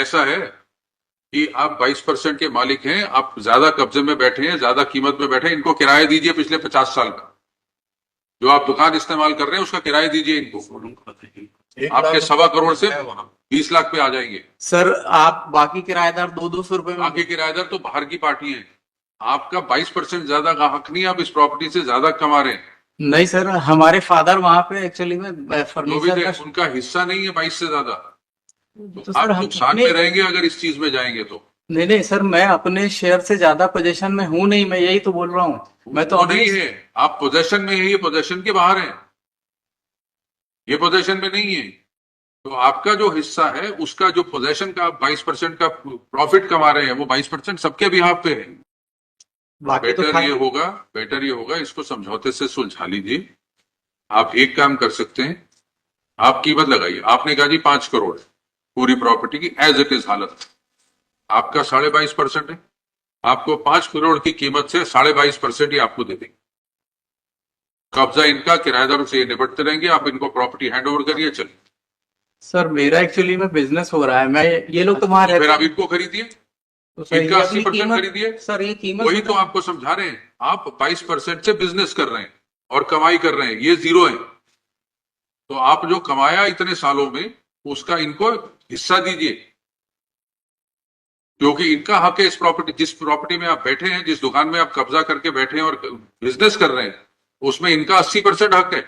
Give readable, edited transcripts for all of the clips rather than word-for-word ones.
ऐसा है कि आप 22% के मालिक हैं, आप ज्यादा कब्जे में बैठे हैं, ज्यादा कीमत में बैठे हैं, इनको किराया दीजिए पिछले 50 साल का। जो आप दुकान इस्तेमाल कर रहे हैं उसका किराया दीजिए इनको। आपके 1.25 करोड़ से 20 लाख पे आ जाएंगे। सर आप बाकी किराएदार 200 रुपए में, बाकी किराएदार तो बाहर की पार्टी है। आपका 22% ज्यादा का हक नहीं, आप इस प्रॉपर्टी से ज्यादा कमा रहे हैं। नहीं सर, हमारे फादर वहां पे एक्चुअली में जो भी फर्नीचर दे, का। उनका हिस्सा नहीं है 22 से ज्यादा। तो आप सर हम नुकसान में रहेंगे अगर इस चीज में जाएंगे तो। नहीं नहीं सर, मैं अपने शेयर से ज्यादा पोजीशन में हूं नहीं, मैं यही तो बोल रहा हूँ। मैं तो वो अभी नहीं है, आप पोजेशन में है, ये पोजेशन के बाहर है, ये पोजेशन में नहीं है। तो आपका जो हिस्सा है उसका जो पोजेशन का आप 22% का प्रॉफिट कमा रहे हैं, वो 22% सबके बिहाफ पे है। बाकी तो बेटर ये होगा इसको समझौते से सुलझा लीजिए। आप एक काम कर सकते हैं, आप कीमत लगाइए। आपने कहा जी 5 करोड़ पूरी प्रॉपर्टी की एज इट इज हालत, आपका 22.5% है। आपको 5 करोड़ की कीमत से 22.5% ही आपको दे देंगे। कब्जा इनका, किराएदारों से ये निपटते रहेंगे, आप इनको प्रॉपर्टी हैंड ओवर करिए, चलिए। सर मेरा एक्चुअली में बिजनेस हो रहा है, मैं ये लोग तो वहां तो फिर रहते आप हैं। इनको खरीदिए, तो सर इनका ये अपनी 80% कीमत, खरीदिए। सर ये कीमत वही तो आपको समझा रहे हैं, आप 22% से बिजनेस कर रहे हैं और कमाई कर रहे हैं, ये जीरो है। तो आप जो कमाया इतने सालों में उसका इनको हिस्सा दीजिए, क्योंकि इनका हक है इस प्रॉपर्टी, जिस प्रॉपर्टी में आप बैठे हैं, जिस दुकान में आप कब्जा करके बैठे हैं और बिजनेस कर रहे हैं, उसमें इनका 80% हक है।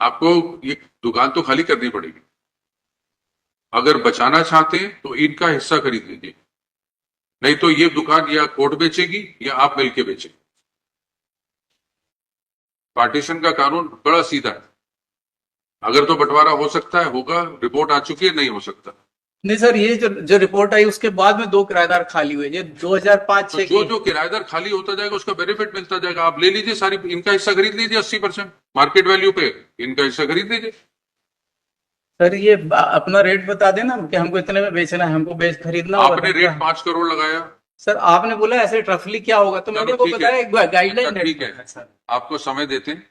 आपको ये दुकान तो खाली करनी पड़ेगी। अगर बचाना चाहते हैं तो इनका हिस्सा खरीद लीजिए, नहीं तो ये दुकान या कोर्ट बेचेगी या आप मिलके बेचेंगे। पार्टीशन का कानून बड़ा सीधा है, अगर तो बंटवारा हो सकता है होगा, रिपोर्ट आ चुकी है, नहीं हो सकता। नहीं सर, ये जो रिपोर्ट आई उसके बाद में 2 किराएदार खाली हुए, ये 2005-6 तो जो की। जो किराएदार खाली होता जाएगा उसका बेनिफिट मिलता जाएगा। आप ले लीजिए सारी, इनका हिस्सा खरीद लीजिए 80% मार्केट वैल्यू पे, इनका हिस्सा खरीद लीजिए। सर ये अपना रेट बता देना कि हमको इतने में बेचना है, हमको बेच खरीदना होगा आपने तो रेट 5 करोड़ लगाया। सर आपने बोला ऐसे रफली क्या होगा, तो मैंने वो ठीक बताया, है, एक गाइडलाइन ठीक है, सर। आपको समय देते हैं,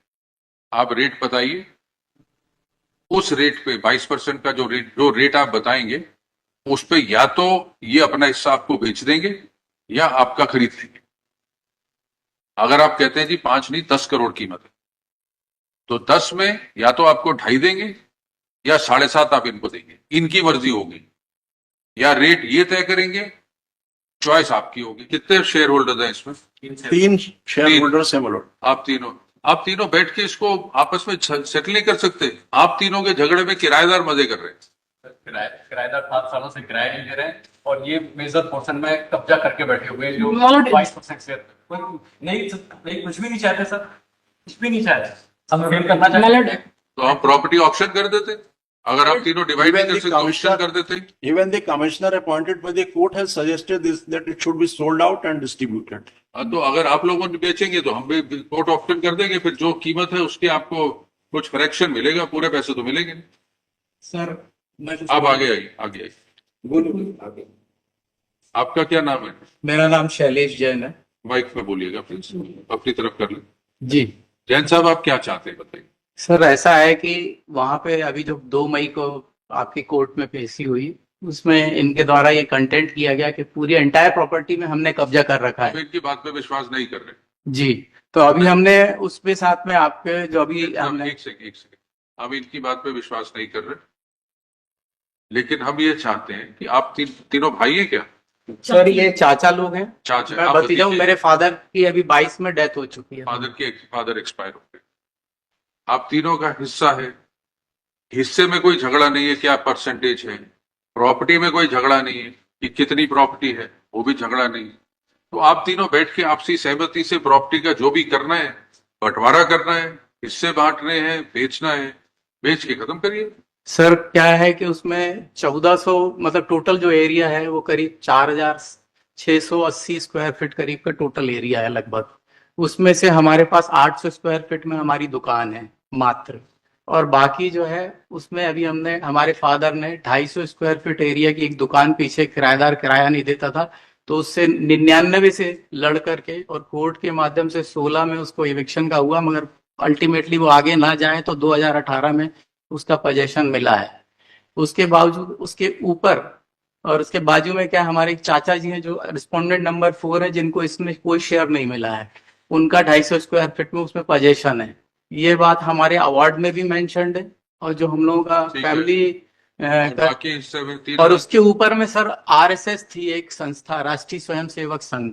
आप रेट बताइए। उस रेट पे 22% का जो रेट आप बताएंगे उस पे या तो ये अपना हिस्सा आपको बेच देंगे या आपका खरीद लेंगे। अगर आप कहते हैं जी 5 नहीं 10 करोड़ कीमत है, तो 10 में या तो आपको 2.5 देंगे या 7.5 आप इनको देंगे, इनकी मर्जी होगी। या रेट ये तय करेंगे, चॉइस आपकी होगी। कितने शेयर होल्डर हैं इसमें? 3 शेयर होल्डर्स हैं बोलो। आप तीनों बैठ के इसको आपस में सेटल नहीं कर सकते? आप तीनों के झगड़े में किराएदार मजे कर रहे हैं। किराएदार 7 सालों से किराया नहीं दे रहे हैं और ये मेजर पोर्शन में कब्जा करके बैठे हुए हैं, जो 22% शेयर नहीं, कुछ भी नहीं चाहते सर, कुछ भी नहीं चाहते। हम फेल करना चाहते हैं तो हम प्रॉपर्टी ऑक्शन कर देते। अगर आप तीनों डिवाइड नहीं कर सकते ऑक्शन कर देते। Even the commissioner appointed by the court has suggested this, that it should be sold out and distributed. तो अगर आप लोगों ने बेचेंगे तो हम भी कोर्ट ऑप्शन कर देंगे, फिर जो कीमत है उसके आपको कुछ फ्रैक्शन मिलेगा, पूरे पैसे तो मिलेंगे नहीं। सर मैं आप आगे आइए। बोलिए। आपका क्या नाम है? मेरा नाम शैलेश जैन है। माइक में बोलिएगा प्लीज, अपनी तरफ कर लें। जी जैन साहब आप क्या चाहते हैं बताइए। सर, ऐसा है कि वहां पे अभी जो 2 मई को आपकी कोर्ट में पेशी हुई, उसमें इनके द्वारा ये कंटेंट किया गया कि पूरी एंटायर प्रॉपर्टी में हमने कब्जा कर रखा आप है। इनकी बात पे विश्वास नहीं कर रहे? जी, तो अभी हमने उस पे साथ में आपके जो अभी हमने एक सेकंड, हम इनकी बात पे विश्वास नहीं कर रहे, लेकिन हम ये चाहते हैं कि आप तीनों भाई हैं क्या? सर ये चाचा लोग हैं। चाचा, मैं आप भतीजा हूँ। भतीजे? मेरे फादर की अभी 22 में डेथ हो चुकी है। फादर एक्सपायर हो गए। आप तीनों का हिस्सा है, हिस्से में कोई झगड़ा नहीं है क्या परसेंटेज है, प्रॉपर्टी में कोई झगड़ा नहीं है कि कितनी प्रॉपर्टी है, वो भी झगड़ा नहीं। तो आप तीनों बैठ के आपसी सहमति से प्रॉपर्टी का जो भी करना है, बंटवारा करना है, हिस्से बांटने हैं, बेचना है, बेच के खत्म करिए। सर क्या है कि उसमें 1400 मतलब टोटल जो एरिया है वो करीब 4680 स्क्वायर फीट करीब का टोटल एरिया है लगभग। उसमें से हमारे पास 800 स्क्वायर फीट में हमारी दुकान है मात्र, और बाकी जो है उसमें अभी हमने, हमारे फादर ने 250 स्क्वायर फीट एरिया की एक दुकान पीछे किराएदार किराया नहीं देता था, तो उससे 99 से लड़ करके और कोर्ट के माध्यम से 16 में उसको इविक्शन का हुआ, मगर अल्टीमेटली वो आगे ना जाए तो 2018 में उसका पोजेशन मिला है। उसके बावजूद उसके ऊपर और उसके बाजू में क्या है, हमारे एक चाचा जी हैं जो रिस्पोंडेंट नंबर 4 है, जिनको इसमें कोई शेयर नहीं मिला है, उनका 250 स्क्वायर फीट में उसमें पोजेशन है। ये बात हमारे अवार्ड में भी मेंशन्ड है, और जो हम लोगों का ठीक है। फैमिली और बाकी हिस्से में 3 और उसके ऊपर में सर आरएसएस थी एक संस्था, राष्ट्रीय स्वयंसेवक संघ,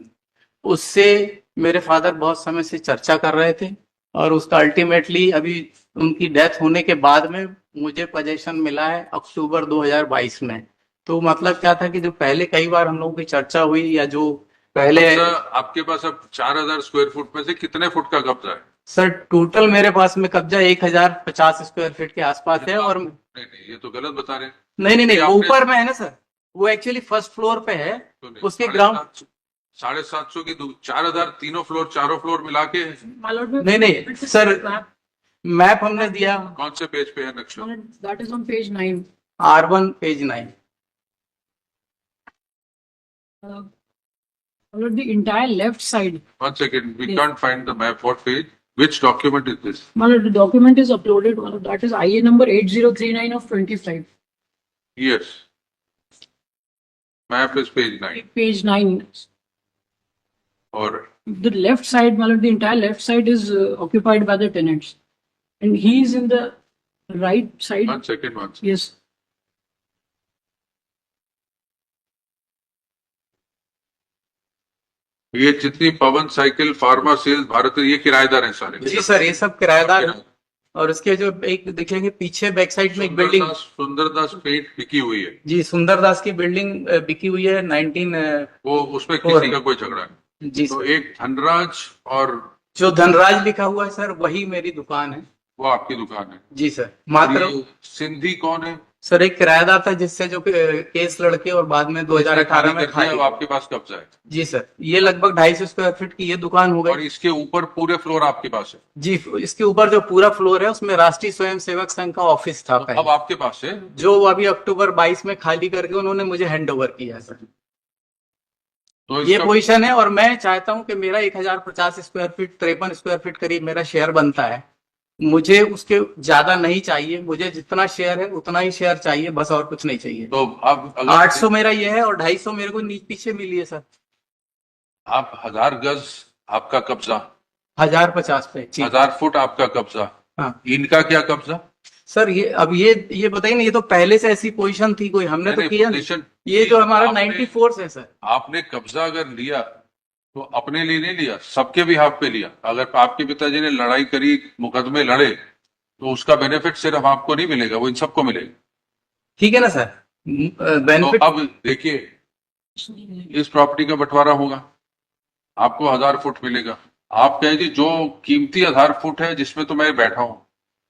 उससे मेरे फादर बहुत समय से चर्चा कर रहे थे, और उसका अल्टीमेटली अभी उनकी डेथ होने के बाद में मुझे पोजीशन मिला है अक्टूबर 2022 में। तो मतलब क्या था कि जो पहले कई बार हम लोगों की चर्चा हुई, या जो पहले कब्जा आपके पास अब 4000 स्क्वायर फुट में से कितने फुट का कब्जा है? सर टोटल मेरे पास में कब्जा 1050 स्क्वायर फीट के आसपास है। और नहीं नहीं, ये तो गलत बता रहे हैं। नहीं, वो आपने- ऊपर में है ना सर, वो एक्चुअली फर्स्ट फ्लोर पे है, तो नहीं, उसके ग्राउंड 750 की 4000 तीनों फ्लोर चारों फ्लोर मिला के नहीं सर, मैप हमने दिया कौन से पेज पे है नक्शा? That is on page 9. R1 page 9। The entire left side. 1 second, we Yes. can't find the map. What page? Which document is this? The document is uploaded. That is IA number 8039 of 25. Yes. Map is page 9. Page 9. Or The left side, the entire left side is occupied by the tenants. And he is in the right side. 1 second, 1 second. Yes. ये जितनी पवन cycle pharma sales Bharat, ये किराएदार हैं सारे। जी sir, ये सब किराएदार हैं। और उसके जो एक देखेंगे पीछे बैक साइड में एक बिल्डिंग, सुंदरदास पेंट बिकी हुई है, जी सुंदरदास की बिल्डिंग बिकी हुई है 19। वो उसमें किसी का कोई झगड़ा नहीं। जी तो सर, एक धनराज और जो धनराज लिखा हुआ है सर, वही मेरी दुकान है। वो आपकी दुकान है। जी सर, मात्र ये सिंधी कौन है? सर एक किराएदार था जिससे जो केस लड़के और बाद में 2018 में अब खाली। आपके पास कब्जा है जी सर, ये लगभग 250 स्क्वायर फीट की ये दुकान हो और गई। इसके ऊपर पूरे फ्लोर आपके पास है। जी, इसके ऊपर जो पूरा फ्लोर है उसमें राष्ट्रीय स्वयंसेवक संघ का ऑफिस था अब पहले, आपके पास है। जो अभी अक्टूबर 22 में खाली करके उन्होंने मुझे हैंड ओवर किया है सर। तो ये इसका पोजीशन है, और मैं चाहता हूं कि मेरा 1050 स्क्वायर फीट 53 स्क्वायर फीट करीब मेरा शेयर बनता है। मुझे उसके ज्यादा नहीं चाहिए, मुझे जितना शेयर है उतना ही शेयर चाहिए, बस और कुछ नहीं चाहिए। तो अब अगर 800 मेरा ये है और 250 मेरे को पीछे मिली है सर। आप 1000 गज आपका कब्जा, 1050 पे जी। 1000 फुट आपका कब्जा, हाँ इनका क्या कब्जा? सर, ये अब ये बताइए ना, ये तो पहले से ऐसी पोजीशन थी, कोई हमने तो नहीं, किया नहीं। पोजीशन- ये जो हमारा आपने- 94 से सर। आपने कब्जा अगर लिया तो अपने लिए नहीं लिया, सबके भी हाथ पे लिया। अगर आपके पिताजी ने लड़ाई करी, मुकदमे लड़े, तो उसका बेनिफिट सिर्फ आपको नहीं मिलेगा, वो इन सबको मिलेगा। ठीक है ना सर, तो बेनिफिट। अब देखिए, इस प्रॉपर्टी का बंटवारा होगा, आपको 1000 फुट मिलेगा। आप कहें जी जो कीमती 1000 फुट है जिसमें तो मैं बैठा हूं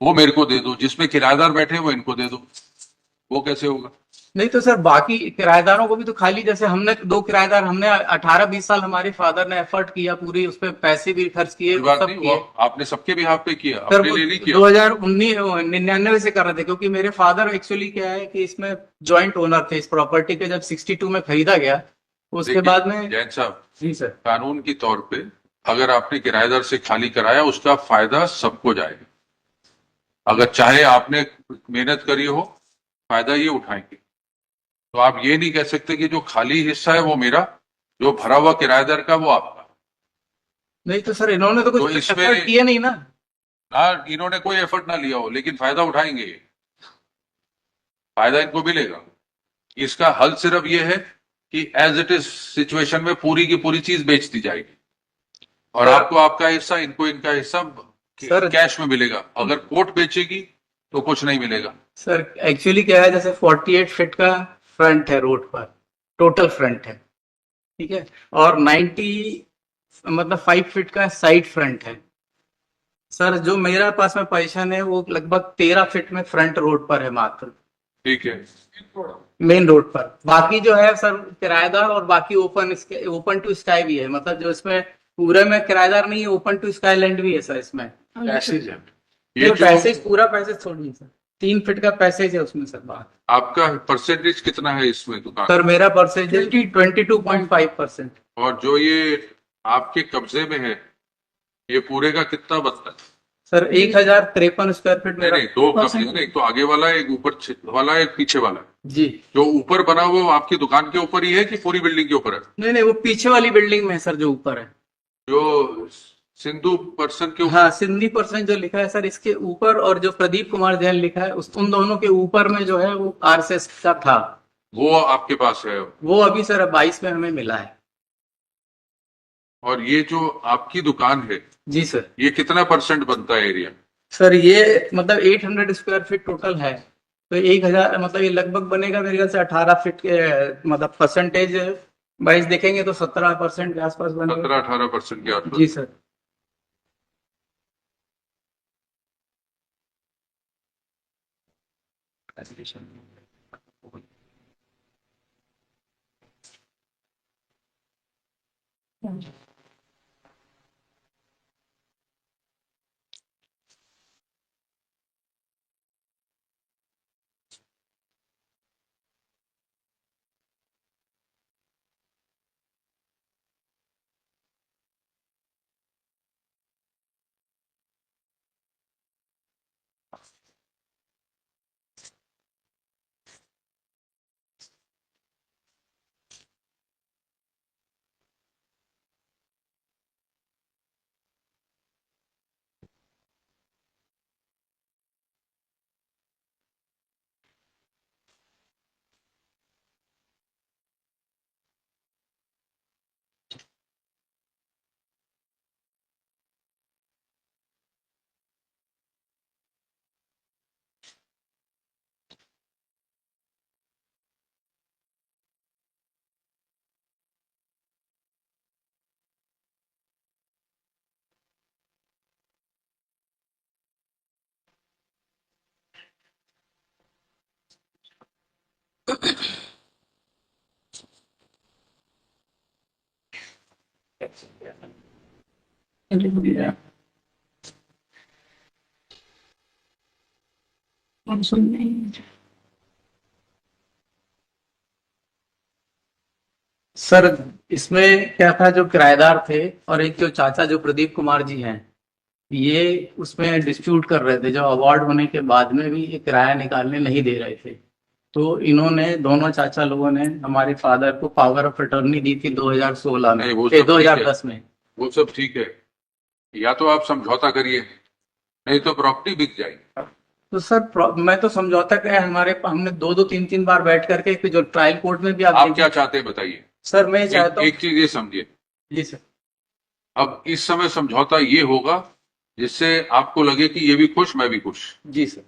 वो मेरे को दे दो, जिसमें किराएदार बैठे हैं वो इनको दे दो, वो कैसे होगा? नहीं तो सर, बाकी किराएदारों को भी तो खाली, जैसे हमने 2 किराएदार, हमने 18-20 साल हमारे फादर ने एफर्ट किया, पूरी उस पर पैसे भी खर्च किए, कोई बात सब नहीं, किए। वो आपने सबके भी हाथ पे किया, सर अपने लिए नहीं किया। 2099 से कर रहे थे, क्योंकि मेरे फादर एक्चुअली क्या है कि इसमें जॉइंट ओनर थे इस प्रॉपर्टी के। जब 62 में खरीदा गया, उसके देखिए, बाद में। जैन साहब, जी सर। कानून की तौर पे अगर आपने किराएदार से खाली कराया, उसका फायदा सबको जाएगा। अगर चाहे आपने मेहनत करी हो, फायदा ये उठाएंगे। तो आप ये नहीं कह सकते कि जो खाली हिस्सा है वो मेरा, जो भरा हुआ किराएदार का वो आपका। नहीं तो सर, इन्होंने तो तो कुछ इसमें- एफर्ट किए नहीं ना। ना इन्होंने कोई एफर्ट ना लिया हो, लेकिन फायदा उठाएंगे ये। फायदा इनको मिलेगा। इसका हल सिर्फ ये है कि एज इट इज सिचुएशन में पूरी की पूरी चीज बेच दी जाएगी, और आपको आपका हिस्सा, इनको इनका हिस्सा सर- कैश में मिलेगा। अगर कोर्ट बेचेगी तो कुछ नहीं मिलेगा। सर एक्चुअली क्या है, जैसे 48 फीट का फ्रंट है रोड पर, टोटल फ्रंट है, ठीक है, और 5 फीट का साइड फ्रंट है। सर जो मेरा पास में पोजीशन है वो लगभग 13 फीट में फ्रंट रोड पर है मात्र, ठीक है, मेन रोड पर। बाकी जो है सर किराएदार, और बाकी ओपन टू स्काई भी है, मतलब जो इसमें पूरे में किराएदार नहीं है, ओपन टू स्काई लैंड भी है सर इसमें। पैसेज है ये ये जो पैसेज, पूरा पैसेज छोड़िए सर, 3 फीट का पैसेज है उसमें सर। बात आपका परसेंटेज कितना है इसमें दुकान? सर मेरा परसेंटेज 22.5%। और जो ये आपके कब्जे में है, ये पूरे का कितना बनता है? सर 1053 स्क्वायर फीट नहीं मेरा। नहीं, 2 कब्जे हैं ना, एक तो आगे वाला है, एक ऊपर वाला है, एक पीछे वाला है। जी। जो ऊपर बना हुआ वो आपकी दुकान के ऊपर ही है कि पूरी बिल्डिंग के ऊपर है? नहीं नहीं, वो पीछे वाली बिल्डिंग में है सर, जो ऊपर है। जो सिंधु पर्सन के ऊपर? हाँ, सिंधी पर्सन जो लिखा है सर इसके ऊपर, और जो प्रदीप कुमार जैन लिखा है उन दोनों के ऊपर में जो है वो आरएसएस का था। वो आपके पास है? वो अभी सर 22 में हमें मिला है। और ये जो आपकी दुकान है, जी सर। ये कितना परसेंट बनता है एरिया? सर ये मतलब 800 स्क्वायर फीट टोटल है, तो 1000 मतलब ये लगभग बनेगा मेरे ख्याल से 18 फीट के, मतलब परसेंटेज वाइज देखेंगे तो 17% के आसपास बनेगा। 17-18% के आसपास। जी सर। सर इसमें क्या था, जो किराएदार थे और एक जो चाचा जो प्रदीप कुमार जी हैं, ये उसमें डिस्प्यूट कर रहे थे, जो अवार्ड होने के बाद में भी ये किराया निकालने नहीं दे रहे थे। तो इन्होंने, दोनों चाचा लोगों ने हमारे फादर को पावर ऑफ अटॉर्नी दी थी 2016 में, नहीं, वो सब ठीक है। 2010 में। वो सब ठीक है, या तो आप समझौता करिए, नहीं तो प्रॉपर्टी बिक जाएगी। तो सर मैं तो समझौता किया, हमने 2-3 बार बैठ करके, फिर जो ट्रायल कोर्ट में भी आप आप क्या चाहते हैं बताइए? सर मैं चाहता हूँ। एक चीज ये समझिए, जी सर। अब इस समय समझौता ये होगा जिससे आपको लगे कि ये भी खुश, मैं भी खुश। जी सर।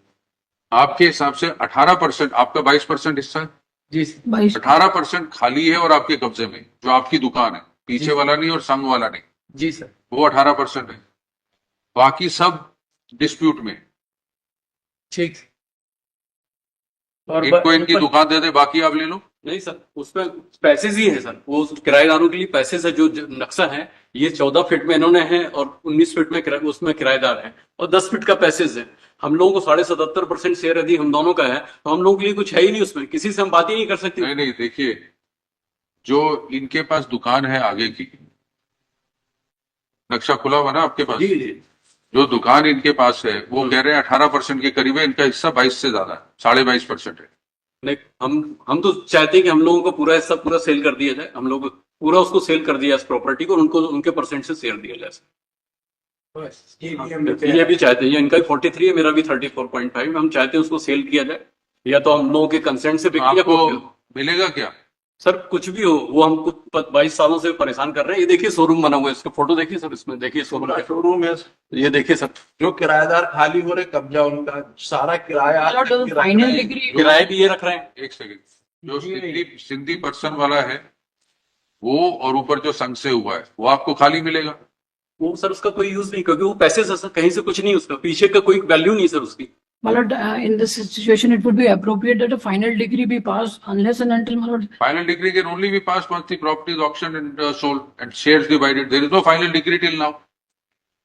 आपके हिसाब से 18%, आपका 22% हिस्सा है, जी सर। 22 18% खाली है और आपके कब्जे में, जो आपकी दुकान है, पीछे जी। वाला नहीं और संग वाला नहीं, जी सर। वो 18% है। बाकी सब डिस्प्यूट में। ठीक। और इनको इनकी दुकान दे दे, बाकी आप ले लो। नहीं सर, उसमें पैसेज ही है सर, वो किराएदारों के लिए पैसेज है। जो नक्शा है ये 14 फीट में इन्होंने है और 19 फीट में उसमें किराएदार है, और 10 फीट का पैसेज है। हम लोगों को 77.5% शेयर यदि हम दोनों का है, तो हम लोगों के लिए कुछ है ही नहीं उसमें, किसी से हम बात ही नहीं कर सकते। नहीं नहीं, देखिए, जो इनके पास दुकान है आगे की, नक्शा खुला हुआ ना आपके पास? जी जी। जो दुकान इनके पास है वो कह रहे हैं 18% के करीब है, इनका हिस्सा 22 से ज्यादा है, 22.5% है। नहीं, हम तो चाहते हैं कि हम लोगों को पूरा हिस्सा पूरा सेल कर दिया जाए, हम लोग पूरा उसको सेल कर दिया इस प्रॉपर्टी को, और उनको उनके परसेंट से शेयर दिया जाए। ये भी चाहते हैं, ये इनका 43 है, मेरा भी 34.5, हम चाहते हैं उसको सेल किया जाए, या तो हम लोगों के कंसेंट से बिके या आपको कोई। मिलेगा क्या? सर कुछ भी हो, वो हमको 22 सालों से परेशान कर रहे हैं। ये देखिए शोरूम बना हुआ है, इसका फोटो देखिए सर, इसमें देखिए शोरूम का। शोरूम है, ये देखिए सर, जो किराएदार खाली हो रहे, कब्जा उनका, सारा किराया फाइनल डिग्री किराए भी ये रख रहे हैं। एक सेकंड, जो सिंधी पर्सन वाला है वो, और ऊपर जो संघ से हुआ है वो आपको खाली मिलेगा? वो सर उसका कोई यूज नहीं, क्योंकि वो पैसे से सर कहीं से कुछ नहीं, उसका पीछे का कोई वैल्यू नहीं सर उसकी। Malad, in this situation, it would be appropriate that a final degree be passed unless and until, Malad, Final degree can only be passed once the property is auctioned and sold and shares divided. There is no final degree till now.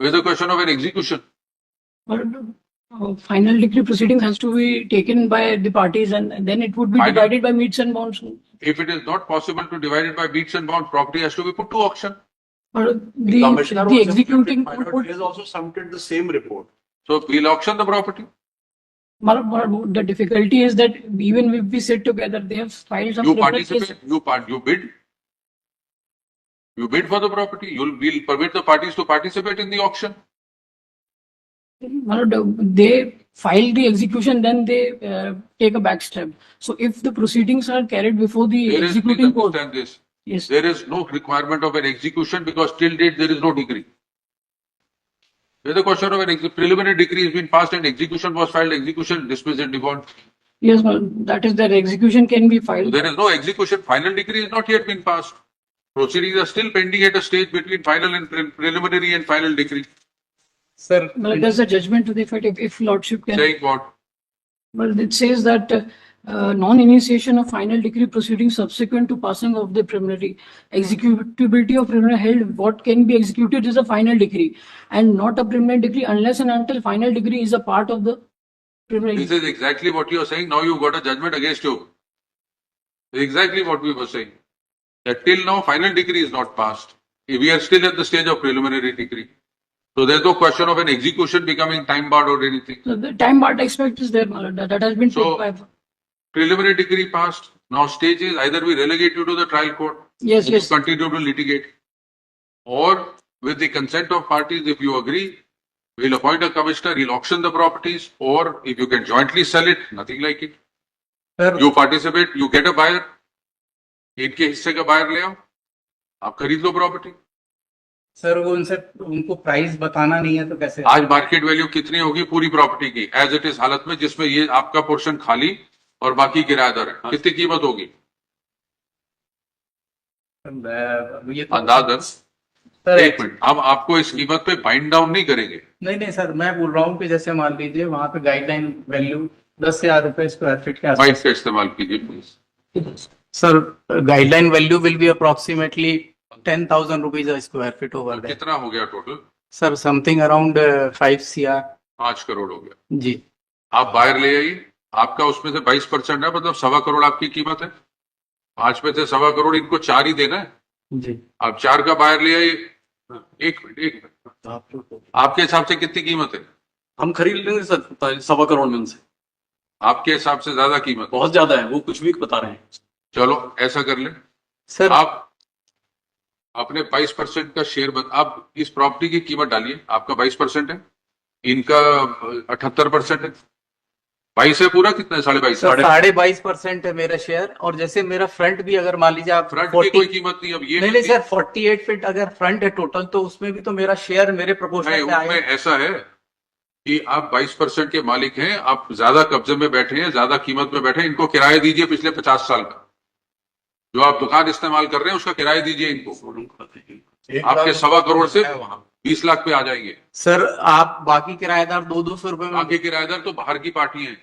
It is a question of an execution. final degree proceedings has to be taken by the parties, and then it would be Final- divided by meets and bounds. If it is not possible to divide it by beats and bounds, property has to be put to auction. But Commissioner the was executing submitted, court he has also submitted the same report. So we'll auction the property. The difficulty is that even if we sit together, they have filed some You criminal case. participate, you bid. You bid for the property. We'll permit the parties to participate in the auction. They file the execution, then they take a back step. So if the proceedings are carried before the There is, please executing court, understand this. yes, There is no requirement of an execution because till date there is no decree. There's a question of an preliminary decree has been passed and execution was filed, execution dismissed in default. yes, well, that is that execution can be So filed. there is no execution. Final decree has not yet been passed. Proceedings are still pending at a stage between final and preliminary and final decree. Sir, Well, there's a judgment to the effect if Lordship can. Saying what? Well, it says that non-initiation of final decree proceedings subsequent to passing of the preliminary executability of preliminary held, what can be executed is a final decree and not a preliminary decree unless and until final decree is a part of the preliminary. This is exactly what you are saying. Now you've got a judgment against you. This is exactly what we were saying. That till now final decree is not passed. We are still at the stage of preliminary decree. So there's no question of an execution becoming time barred or anything. So the time bar aspect is there, that has been So- put by. Preliminary decree passed. Now stage is either we relegate you to the trial court. Yes, and yes. you continue to litigate. Or with the consent of parties, if you agree, we'll appoint a commissioner, he'll auction the properties, or if you can jointly sell it, nothing like it. sir, You participate, you get a buyer, इनके हिस्से का buyer ले आओ, आप खरीद लो property. Sir वो उनको price बताना नहीं है तो कैसे? आज मार्केट वैल्यू कितनी होगी पूरी प्रॉपर्टी की एज इट इज हालत में, जिसमें ये आपका पोर्शन खाली और बाकी किराएदार है, कितनी कीमत होगी? ये तो अंदाजन. सर एक मिनट, हम आपको इस कीमत पे बाइंड डाउन नहीं करेंगे. नहीं सर, मैं बोल रहा हूँ कि जैसे मान लीजिए वहां पे गाइडलाइन वैल्यू 10,000 रुपए स्क्वायर फीट के आसपास. बाइंड का इस्तेमाल कीजिए please. Sir guideline value will be approximately 10,000 rupees a square feet over there. कितना हो गया टोटल? Sir something around 5 CR. 5 crore हो गया. जी. आप बायर ले आइए, आपका उसमें से 22% है, मतलब 1.25 करोड़ आपकी कीमत है. 5 में से 1.25 करोड़ इनको 4 ही देना है. जी. आप 4 का बायर ले आइए. एक मिनट, आपके हिसाब से कितनी कीमत है? हम खरीद लेंगे सर 1.25 करोड़ में उनसे. आपके हिसाब से ज्यादा कीमत. बहुत ज्यादा है, वो कुछ भी बता रहे हैं. चलो ऐसा कर ले, सर आप अपने 22% का शेयर आप इस प्रॉपर्टी की कीमत डालिए. आपका 22% है, इनका 78% है. 22 है पूरा, कितना है? 22.5. सर 22.5% है मेरा शेयर. और जैसे मेरा फ्रंट भी अगर मान लीजिए आप फ्रंट की कोई कीमत नहीं. अब ये नहीं सर 48 फीट अगर फ्रंट है टोटल, तो उसमें भी तो मेरा शेयर मेरे नहीं, प्रोपोर्शनल में उसमें आएगा. ऐसा है कि आप 22% के मालिक हैं, आप ज्यादा कब्जे में बैठे हैं, ज्यादा कीमत में बैठे हैं. इनको किराया दीजिए पिछले 50 साल का. जो आप दुकान इस्तेमाल कर रहे हैं उसका किराया दीजिए इनको. आपके 1.25 करोड़ से 20 लाख पे आ जाएंगे. सर आप बाकी किराएदार 200 रुपए में. बाकी किराएदार तो बाहर की पार्टी हैं.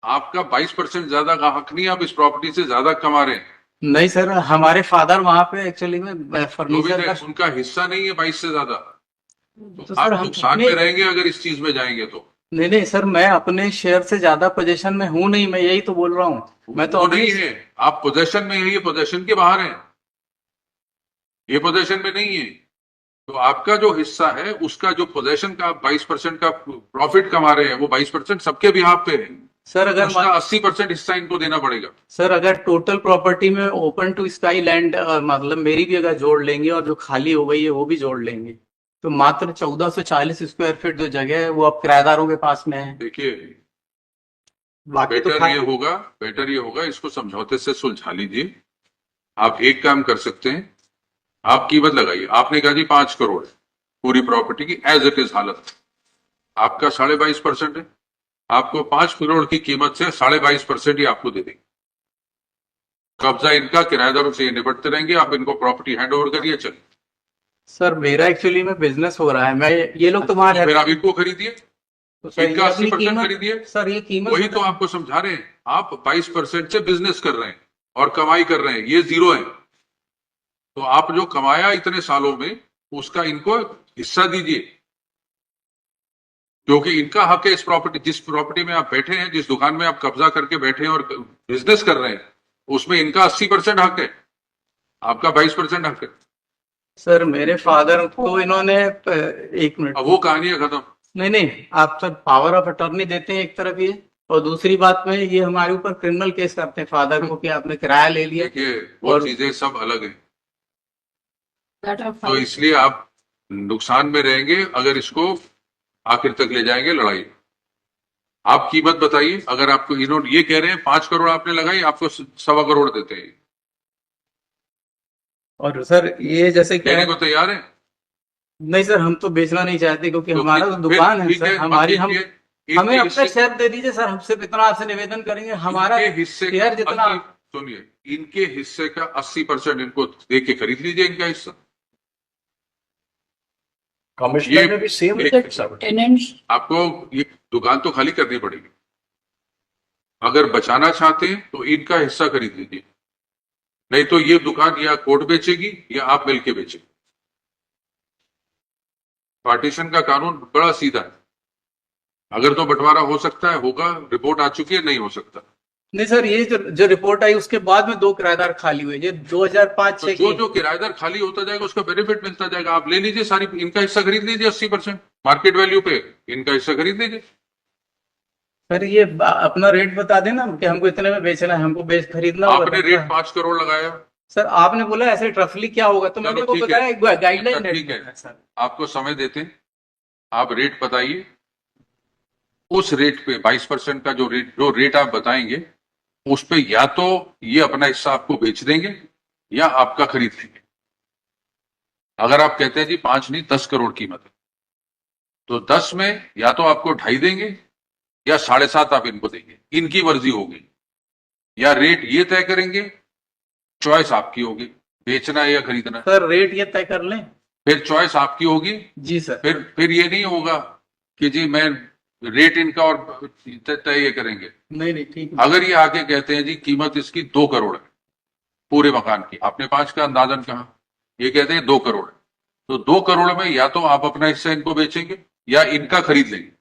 आपका 22% ज्यादा का हक नहीं, आप इस प्रॉपर्टी से ज्यादा कमा रहे हैं. नहीं सर, हमारे फादर वहां पे एक्चुअली में जो भी फर्नीचर है, का. उनका हिस्सा नहीं है 22 से ज्यादा. तो आप सर हम नुकसान में रहेंगे अगर इस चीज में जाएंगे तो. नहीं सर, मैं अपने शेयर से ज्यादा पोजीशन में हूं नहीं, मैं यही तो बोल रहा हूँ. मैं तो वो अभी नहीं है, आप पोजेशन में है, ये पोजेशन के बाहर है, ये पोजेशन में नहीं है. तो आपका जो हिस्सा है उसका जो पोजेशन का आप 22% का प्रॉफिट कमा रहे हैं, वो 22% सबके बिहाफ पे है. सर अगर उसका 80% हिस्सा इनको देना पड़ेगा. सर अगर टोटल प्रॉपर्टी में ओपन टू स्काई लैंड मतलब मेरी भी अगर जोड़ लेंगे और जो खाली हो गई है वो भी जोड़ लेंगे, तो मात्र 1440 स्क्वायर फीट जो जगह है वो अब किराएदारों के पास में है. देखिए, बाकी तो बेटर ये होगा इसको समझौते से सुलझा लीजिए. आप एक काम कर सकते हैं, आप कीमत लगाइए. आपने कहा जी 5 करोड़ पूरी प्रॉपर्टी की एज इट इज हालत, आपका 22.5% है. आपको 5 करोड़ की कीमत से 22.5% ही आपको दे देंगे. कब्जा इनका, किराएदारों से ये निपटते रहेंगे. आप इनको प्रॉपर्टी हैंड ओवर करिए. चलिए, सर मेरा एक्चुअली में बिजनेस हो रहा है, मैं ये लोग तो वहां फिर आप इनको खरीदिए, तो सर इनका ये अपनी 80% कीमत- खरीदिए. सर ये कीमत वही तो आपको समझा रहे हैं. आप 22% से बिजनेस कर रहे हैं और कमाई कर रहे हैं, ये जीरो है. तो आप जो कमाया इतने सालों में उसका इनको हिस्सा दीजिए, क्योंकि इनका हक है इस प्रॉपर्टी, जिस प्रॉपर्टी में आप बैठे हैं, जिस दुकान में आप कब्जा करके बैठे हैं और बिजनेस कर रहे हैं, उसमें इनका 80% हक है, आपका 22% हक है. सर मेरे फादर को इन्होंने एक मिनट, अब वो कहानी है खत्म. नहीं आप सर पावर ऑफ अटॉर्नी देते हैं एक तरफ ये, और दूसरी बात में ये हमारे ऊपर क्रिमिनल केस करते हैं फादर को कि आपने किराया ले लिया। देखिए वो और- चीजें सब अलग है, That are तो fine. इसलिए आप नुकसान में रहेंगे अगर इसको आखिर तक ले जाएंगे लड़ाई। आप कीमत बताइए, अगर आपको इन्होंने ये कह रहे हैं 5 करोड़ आपने लगाई, आपको 1.25 करोड़ देते हैं, और सर ये जैसे क्या देने है, को तैयार है? नहीं सर हम तो बेचना नहीं चाहते क्योंकि तो हमारा फिर- तो दुकान है ठीक सर, हमारी हम इनके हमें अपना हिस्से- शेयर दे दीजिए सर, हमसे इतना आपसे निवेदन करेंगे, हमारा इनके हिस्से का शेयर जितना 80 सुनिए, इनके हिस्से का 80% इनको दे के खरीद लीजिए इनका हिस्सा। Commissioner में भी same एक- rate, sir. Tenants, आपको ये दुकान तो खाली करनी पड़ेगी, अगर बचाना चाहते हैं तो इनका हिस्सा खरीद लीजिए, नहीं तो ये दुकान या कोर्ट बेचेगी या आप मिलके बेचेंगे। पार्टीशन का कानून बड़ा सीधा है, अगर तो बंटवारा हो सकता है होगा, रिपोर्ट आ चुकी है, नहीं हो सकता। नहीं सर, ये जो रिपोर्ट आई उसके बाद में 2 किराएदार खाली हुए, ये 2005-6 तो की। जो किराएदार खाली होता जाएगा उसका बेनिफिट मिलता जाएगा, आप ले लीजिए सारी, इनका हिस्सा खरीद लीजिए 80% मार्केट वैल्यू पे, इनका हिस्सा खरीद लीजिए। सर ये अपना रेट बता देना कि हमको इतने में बेचना है, हमको बेच खरीदना होगा आपने तब रेट ना। 5 करोड़ लगाया, सर आपने बोला ऐसे रफली क्या होगा, तो मैंने चलो को ठीक है। बताया एक गाइडलाइन अच्छा, ठीक है। सर। आपको समय देते हैं, आप रेट बताइए, उस रेट पे 22% का जो रेट आप बताएंगे उस पे या तो ये अपना हिस्सा आपको बेच देंगे या आपका खरीद लेंगे। अगर आप कहते हैं जी 5 नहीं 10 करोड़ कीमत है, तो 10 में या तो आपको 2.5 देंगे या 7.5 आप इनको देंगे, इनकी मर्जी होगी, या रेट ये तय करेंगे, चॉइस आपकी होगी, बेचना है या खरीदना। सर रेट ये तय कर लें। फिर चॉइस आपकी होगी, जी सर। फिर ये नहीं होगा कि जी मैं रेट इनका और तय ये करेंगे। नहीं नहीं ठीक है। अगर ये आके कहते हैं जी कीमत इसकी 2 करोड़ है पूरे मकान की, आपने 5 का अंदाजन कहा, ये कहते हैं 2 करोड़ है, तो 2 करोड़ में या तो आप अपना हिस्सा इनको बेचेंगे या इनका खरीद लेंगे।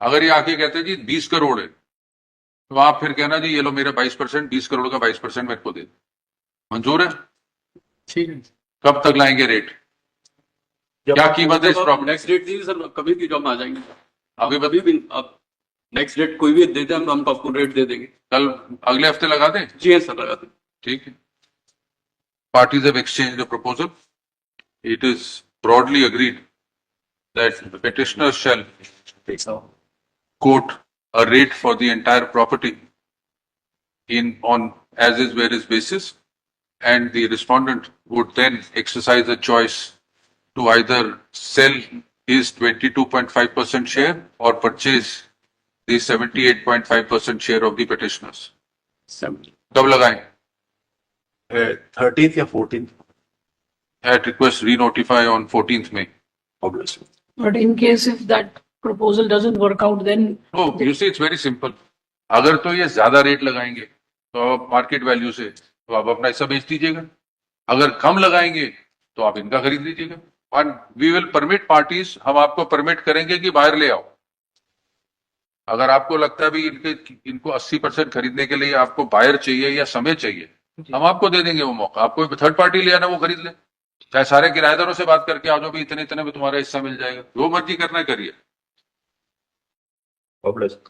अगर ये आके कहते हैं जी 20 करोड़ है, तो आप फिर कहना जी ये लो मेरा 22%, 20 करोड़ का 22% मेरे को दे दो। मंजूर है? ठीक है। कब तक लाएंगे रेट, क्या कीमत है इस प्रॉपर्टी? नेक्स्ट डेट दीजिए सर, कभी भी जब आ जाएंगे, अभी अभी कभी भी आप नेक्स्ट डेट कोई भी दे दें, हम आपको रेट दे देंगे। कल अगले हफ्ते लगा दें? जी हाँ सर, लगा दें। ठीक है। Parties have exchanged a proposal. It is broadly agreed that the petitioner shall quote a rate for the entire property on as is where is basis, and the respondent would then exercise a choice to either sell his 22.5% share or purchase the 78.5% share of the petitioners. कब लगाएं? 13th या 14th, At request re-notify on 14th May. obviously. but in case if that proposal doesn't work out, then No, you see, it's very simple. अगर तो ये ज्यादा rate लगाएंगे तो आप मार्केट वैल्यू से, तो आप अपना हिस्सा बेच दीजिएगा, अगर कम लगाएंगे तो आप इनका खरीद लीजिएगा। And we will permit parties, हम आपको परमिट करेंगे कि बाहर ले आओ। अगर आपको लगता है भी इनको 80% खरीदने के लिए आपको बायर चाहिए या समय चाहिए, हम आपको दे देंगे वो मौका। आपको थर्ड पार्टी ले आना, वो खरीद ले, चाहे सारे किराएदारों से बात करके आ जाओ भी इतने इतने में तुम्हारा हिस्सा मिल जाएगा, जो मर्जी करना है करिए। Obviously.